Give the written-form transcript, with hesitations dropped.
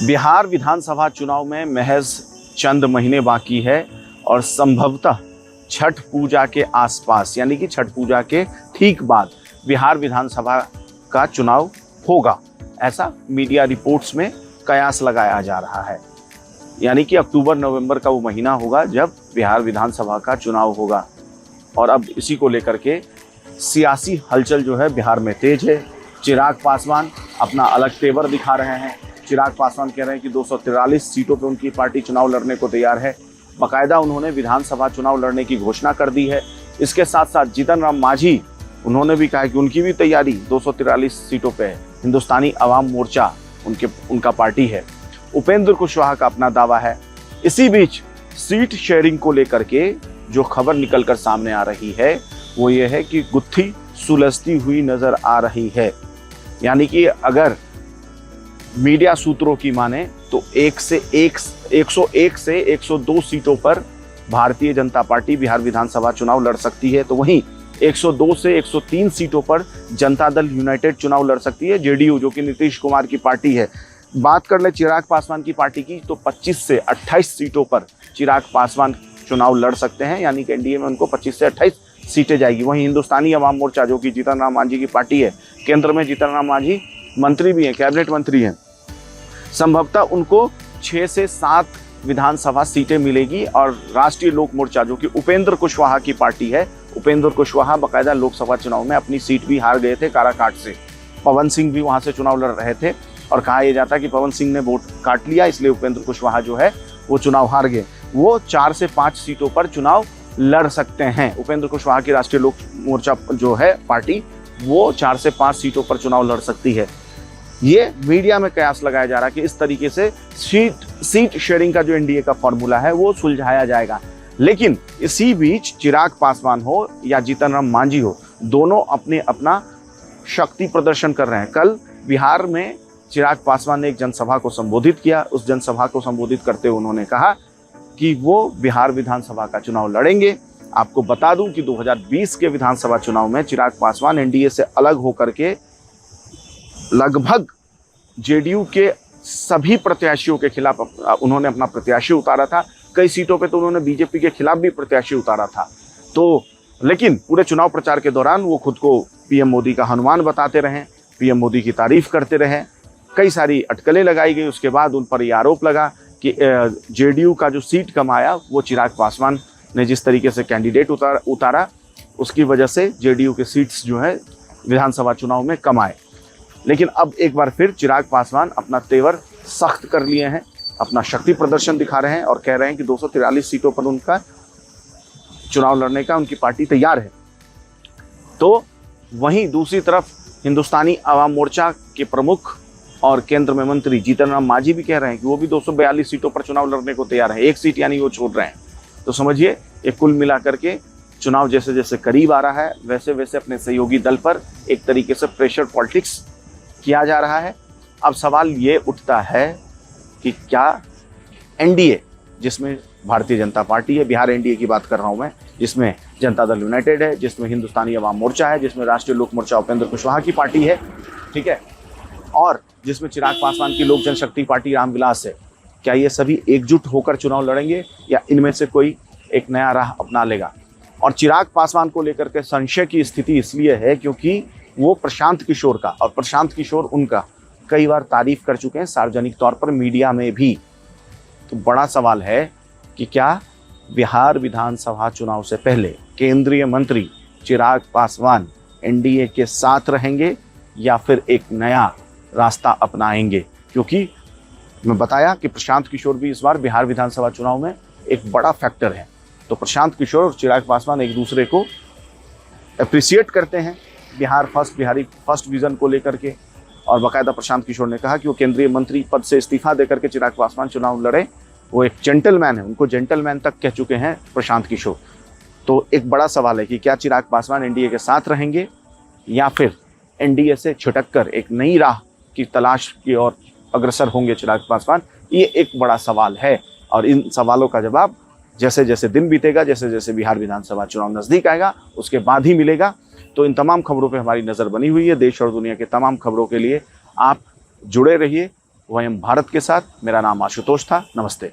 बिहार विधानसभा चुनाव में महज चंद महीने बाकी है और संभवतः छठ पूजा के आसपास यानी कि छठ पूजा के ठीक बाद बिहार विधानसभा का चुनाव होगा, ऐसा मीडिया रिपोर्ट्स में कयास लगाया जा रहा है। यानी कि अक्टूबर नवंबर का वो महीना होगा जब बिहार विधानसभा का चुनाव होगा। और अब इसी को लेकर के सियासी हलचल जो है बिहार में तेज है। चिराग पासवान अपना अलग तेवर दिखा रहे हैं। चिराग पासवान कह रहे हैं कि 243 सीटों पर उनकी पार्टी चुनाव लड़ने को तैयार है। बाकायदा उन्होंने विधानसभा चुनाव लड़ने की घोषणा कर दी है। इसके साथ साथ जीतन राम मांझी उन्होंने भी कहा कि उनकी भी तैयारी 243 सीटों पे है। हिंदुस्तानी अवाम मोर्चा उनका पार्टी है। उपेंद्र कुशवाहा का अपना दावा है। इसी बीच सीट शेयरिंग को लेकर के जो खबर निकलकर सामने आ रही है वो ये है कि गुत्थी सुलझती हुई नजर आ रही है। यानी कि अगर मीडिया सूत्रों की माने तो 101 से 102 सीटों पर भारतीय जनता पार्टी बिहार विधानसभा चुनाव लड़ सकती है, तो वहीं 102 से 103 सीटों पर जनता दल यूनाइटेड चुनाव लड़ सकती है। जेडीयू जो कि नीतीश कुमार की पार्टी है। बात कर ले चिराग पासवान की पार्टी की तो 25 से 28 सीटों पर चिराग पासवान चुनाव लड़ सकते हैं। यानी कि एनडीए में उनको 25 से 28 सीटें जाएगी। वहीं हिंदुस्तानी अवाम मोर्चा जो कि जीतन राम मांझी की पार्टी है, केंद्र में जीतन राम मांझी मंत्री भी हैं, कैबिनेट मंत्री हैं, संभवतः उनको 6 से 7 विधानसभा सीटें मिलेगी। और राष्ट्रीय लोक मोर्चा जो कि उपेंद्र कुशवाहा की पार्टी है, उपेंद्र कुशवाहा बाकायदा लोकसभा चुनाव में अपनी सीट भी हार गए थे काराकाट से। पवन सिंह भी वहां से चुनाव लड़ रहे थे और कहा यह जाता कि पवन सिंह ने वोट काट लिया, इसलिए उपेंद्र कुशवाहा जो है वो चुनाव हार गए। वो 4 से 5 सीटों पर चुनाव लड़ सकते हैं। उपेंद्र कुशवाहा की राष्ट्रीय लोक मोर्चा जो है पार्टी, वो 4 से 5 सीटों पर चुनाव लड़ सकती है। ये मीडिया में कयास लगाया जा रहा है कि इस तरीके से सीट शेयरिंग का जो एनडीए का फॉर्मूला है वो सुलझाया जाएगा। लेकिन इसी बीच चिराग पासवान हो या जीतन राम मांझी हो, दोनों अपना शक्ति प्रदर्शन कर रहे हैं। कल बिहार में चिराग पासवान ने एक जनसभा को संबोधित किया। उस जनसभा को संबोधित करते हुए उन्होंने कहा कि वो बिहार विधानसभा का चुनाव लड़ेंगे। आपको बता दूं कि 2020 के विधानसभा चुनाव में चिराग पासवान एनडीए से अलग होकर के लगभग जेडीयू के सभी प्रत्याशियों के खिलाफ उन्होंने अपना प्रत्याशी उतारा था। कई सीटों पे तो उन्होंने बीजेपी के खिलाफ भी प्रत्याशी उतारा था। तो लेकिन पूरे चुनाव प्रचार के दौरान वो खुद को पीएम मोदी का हनुमान बताते रहे, पीएम मोदी की तारीफ करते रहे। कई सारी अटकलें लगाई गई। उसके बाद उन पर यह आरोप लगा कि जेडीयू का जो सीट कम आया वो चिराग पासवान ने जिस तरीके से कैंडिडेट उतारा उसकी वजह से जेडीयू के सीट्स जो है विधानसभा चुनाव में कम आए। लेकिन अब एक बार फिर चिराग पासवान अपना तेवर सख्त कर लिए हैं, अपना शक्ति प्रदर्शन दिखा रहे हैं और कह रहे हैं कि 243 सीटों पर उनका चुनाव लड़ने का उनकी पार्टी तैयार है। तो वहीं दूसरी तरफ हिंदुस्तानी अवाम मोर्चा के प्रमुख और केंद्र में मंत्री जीतन राम मांझी भी कह रहे हैं कि वो भी 242 सीटों पर चुनाव लड़ने को तैयार है। 1 सीट यानी वो छोड़ रहे हैं। तो समझिए ये कुल मिलाकर के चुनाव जैसे जैसे करीब आ रहा है वैसे वैसे अपने सहयोगी दल पर एक तरीके से प्रेशर पॉलिटिक्स किया जा रहा है। अब सवाल ये उठता है कि क्या एनडीए, जिसमें भारतीय जनता पार्टी है, बिहार एनडीए की बात कर रहा हूं मैं, जिसमें जनता दल यूनाइटेड है, जिसमें हिंदुस्तानी अवाम मोर्चा है, जिसमें राष्ट्रीय लोक मोर्चा उपेंद्र कुशवाहा की पार्टी है, ठीक है, और जिसमें चिराग पासवान की लोक जनशक्ति पार्टी रामविलास है, क्या ये सभी एकजुट होकर चुनाव लड़ेंगे या इनमें से कोई एक नया राह अपना लेगा? और चिराग पासवान को लेकर के संशय की स्थिति इसलिए है क्योंकि वो प्रशांत किशोर का, और प्रशांत किशोर उनका कई बार तारीफ कर चुके हैं सार्वजनिक तौर पर मीडिया में भी। तो बड़ा सवाल है कि क्या बिहार विधानसभा चुनाव से पहले केंद्रीय मंत्री चिराग पासवान एनडीए के साथ रहेंगे या फिर एक नया रास्ता अपनाएंगे? क्योंकि मैं बताया कि प्रशांत किशोर भी इस बार बिहार विधानसभा चुनाव में एक बड़ा फैक्टर है। तो प्रशांत किशोर और चिराग पासवान एक दूसरे को अप्रिशिएट करते हैं बिहारी फर्स्ट विजन को लेकर के। और बाकायदा प्रशांत किशोर ने कहा कि वो केंद्रीय मंत्री पद से इस्तीफा देकर के चिराग पासवान चुनाव लड़े। वो एक जेंटलमैन है, उनको जेंटलमैन तक कह चुके हैं प्रशांत किशोर। तो एक बड़ा सवाल है कि क्या चिराग पासवान एनडीए के साथ रहेंगे या फिर एनडीए से छिटक कर एक नई राह की तलाश की ओर अग्रसर होंगे चिराग पासवान? ये एक बड़ा सवाल है और इन सवालों का जवाब जैसे जैसे दिन बीतेगा, जैसे जैसे बिहार विधानसभा चुनाव नजदीक आएगा उसके बाद ही मिलेगा। तो इन तमाम खबरों पे हमारी नज़र बनी हुई है। देश और दुनिया के तमाम खबरों के लिए आप जुड़े रहिए वयम भारत के साथ मेरा नाम आशुतोष था। नमस्ते।